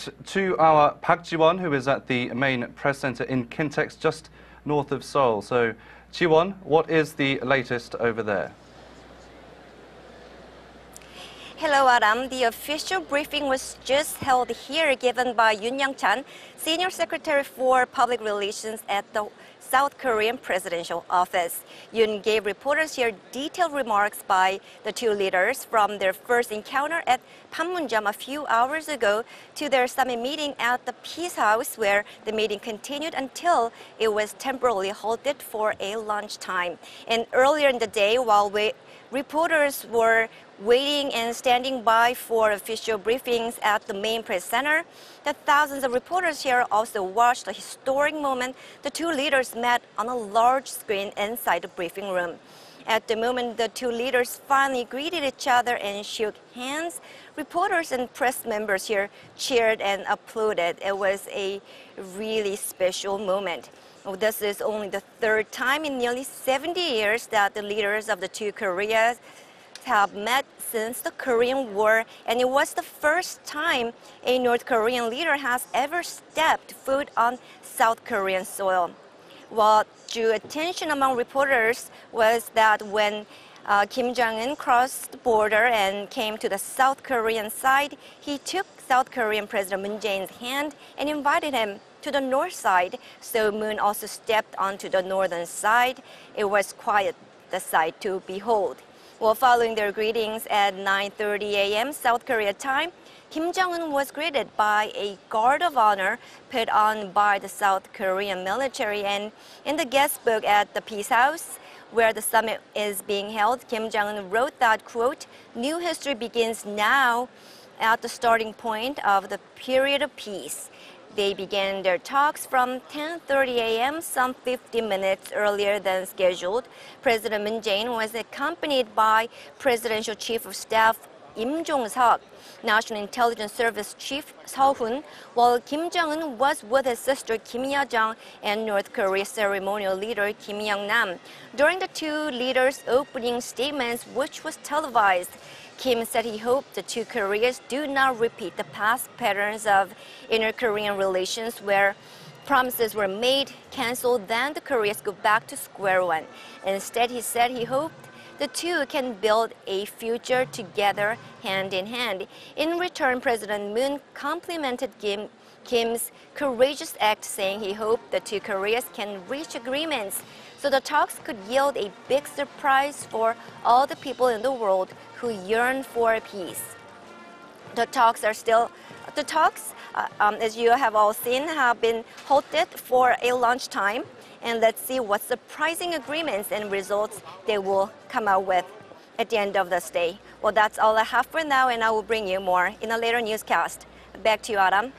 connect to our Park Ji-won, who is at the main press center in Kintex, just north of Seoul. So, Ji-won, what is the latest over there? Hello, Adam. The official briefing was just held here, given by Yoon Young-chan, Senior Secretary for Public Relations at the South Korean Presidential Office. Yoon gave reporters here detailed remarks by the two leaders from their first encounter at Panmunjom a few hours ago to their summit meeting at the Peace House, where the meeting continued until it was temporarily halted for a lunchtime. And earlier in the day, while reporters were waiting and standing by for official briefings at the main press center, the thousands of reporters here also watched a historic moment. The two leaders met on a large screen inside the briefing room. At the moment the two leaders finally greeted each other and shook hands, reporters and press members here cheered and applauded. It was a really special moment. This is only the third time in nearly 70 years that the leaders of the two Koreas have met since the Korean War, and it was the first time a North Korean leader has ever stepped foot on South Korean soil. What drew attention among reporters was that when Kim Jong-un crossed the border and came to the South Korean side, he took South Korean President Moon Jae-in's hand and invited him to the north side. So Moon also stepped onto the northern side. It was quite the sight to behold. Well, following their greetings at 9:30 a.m. South Korea time, Kim Jong-un was greeted by a guard of honor put on by the South Korean military. And in the guest book at the Peace House, where the summit is being held, Kim Jong-un wrote that, quote, "New history begins now at the starting point of the period of peace." They began their talks from 10:30 a.m., some 50 minutes earlier than scheduled. President Moon Jae-in was accompanied by Presidential Chief of Staff Im Jong-seok, National Intelligence Service Chief Seo-hun, while Kim Jong-un was with his sister Kim Yo-jong and North Korea's ceremonial leader Kim Young-nam. During the two leaders' opening statements, which was televised, Kim said he hoped the two Koreas do not repeat the past patterns of inter-Korean relations where promises were made, canceled, then the Koreas go back to square one. Instead, he said he hoped the two can build a future together hand in hand. In return, President Moon complimented Kim's courageous act, saying he hoped the two Koreas can reach agreements so the talks could yield a big surprise for all the people in the world who yearn for peace. The talks, as you have all seen, have been halted for a lunchtime. And let's see what surprising agreements and results they will come out with at the end of this day. Well, that's all I have for now, and I will bring you more in a later newscast. Back to you, Adam.